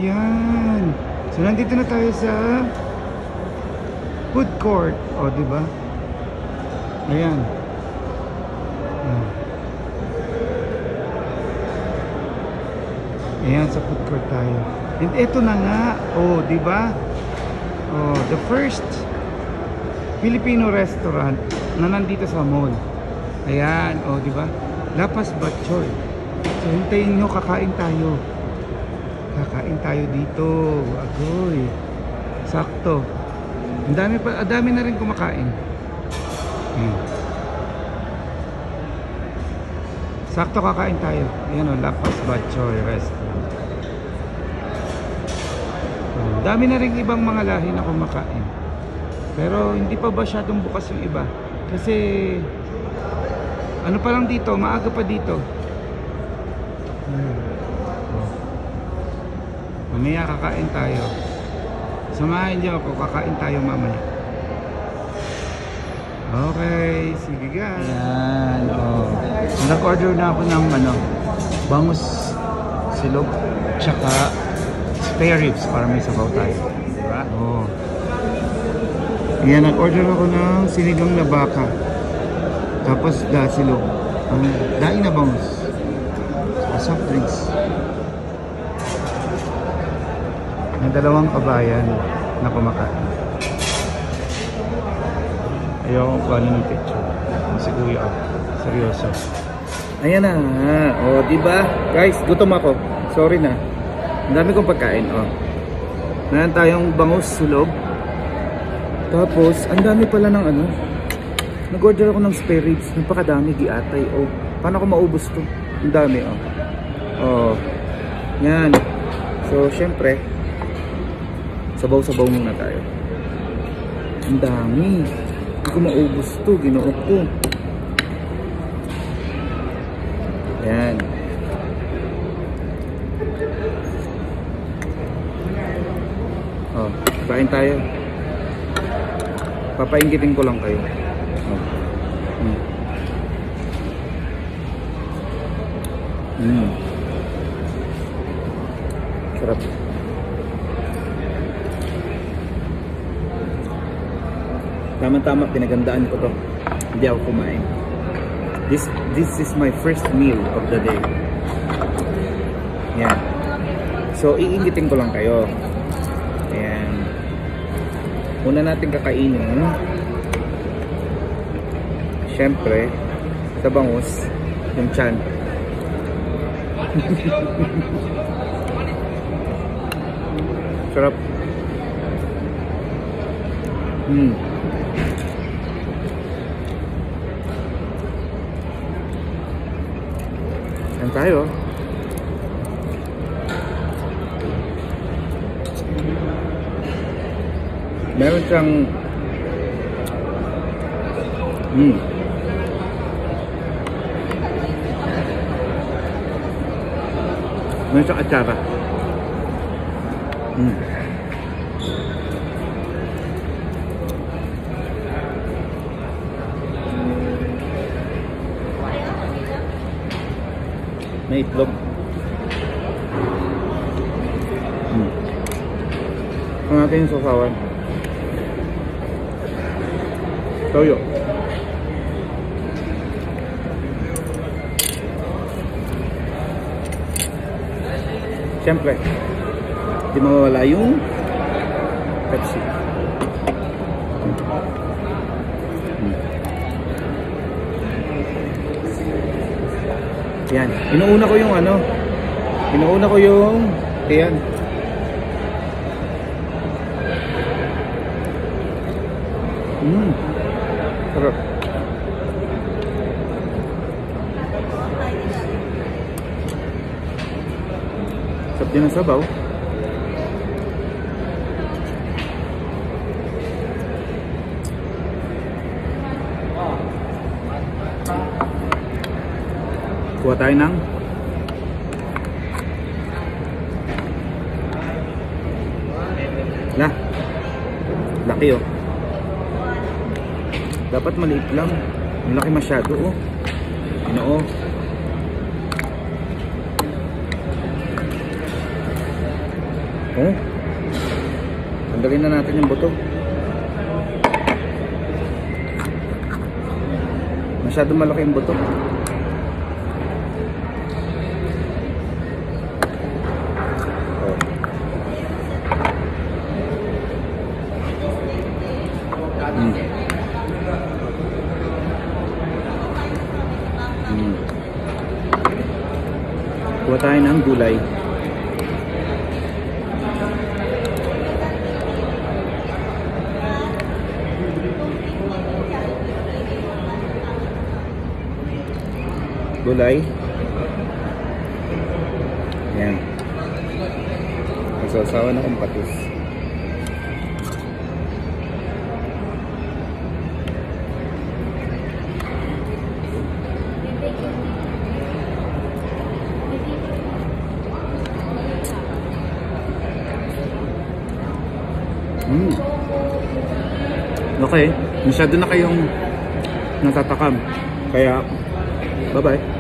Ayan. So nandito na tayo sa food court. O, diba? Ayan. Ayan, sa food court tayo. And eto na nga. O, diba? O, the first Filipino restaurant na nandito sa mall. Ayan, o, diba? Lapas Batchoy. So, hintayin nyo, kakain tayo. Kakain tayo dito. Agoy. Sakto. Ang dami na rin kumakain. Ayan. Sakto kakain tayo. Ayan o, Lapas Batchoy Restaurant. Ang dami na rin ibang mga lahi na kumakain. Pero hindi pa masyadong bukas yung iba. Kasi ano pa lang dito, maaga pa dito. Mamaya kakain tayo. Samahan niyo ako, kakain tayo mamaya. Okay, sige guys. Ayan, oh. Nag-order na ako ng bangus silog tsaka spare ribs para may sabaw tayo. Diba? Oh. Ayan, nag-order ako ng sinigang na baka. Tapos silog. Daing na bangus. Soft drinks. May dalawang kabayan na kumakain. Ayaw ko ano ng picture. Si kuya ako. Seryoso. Ayan na. O, diba? Guys, gutom ako. Sorry na. Ang dami kong pagkain. O. Meron tayong bangus sulog. Tapos, ang dami pala ng nag-order ako ng spare ribs. Napakadami giatay. O, paano ko maubos to? Ang dami, o. O. Yan. So, syempre, sabaw-sabaw muna tayo. Ang dami. Hindi ko maubos to. Ginuot ko. Yan. Oh, kain tayo. Papainggitin ko lang kayo. Oh. Sarap. Tama-tama, pinagandaan ko to. Hindi ako kumain. This is my first meal of the day. Yan. So, iingitin ko lang kayo. Ayan. Una natin kakainin. Siyempre, sa bangus, yung tiyan. Sarap. Yan tayo. Meron siyang meron siyang atsara. May itlog. Ang natin yung sasawan. Toyo. Siyempre, di mawawala yung Pepsi. Yan. Inuuna ko yung ayan. Sarap. Sarap din ang sabaw. Kuha tayo ng laki oh. Dapat maliit lang. Ang laki masyado oh. Ano oh. natin yung buto. Masyado malaki yung buto. Kuha tayo ng gulay. Gulay. Ayan. Nagsasawa na akong patis. Okay, masyado na kayong natatakam. Kaya, bye-bye.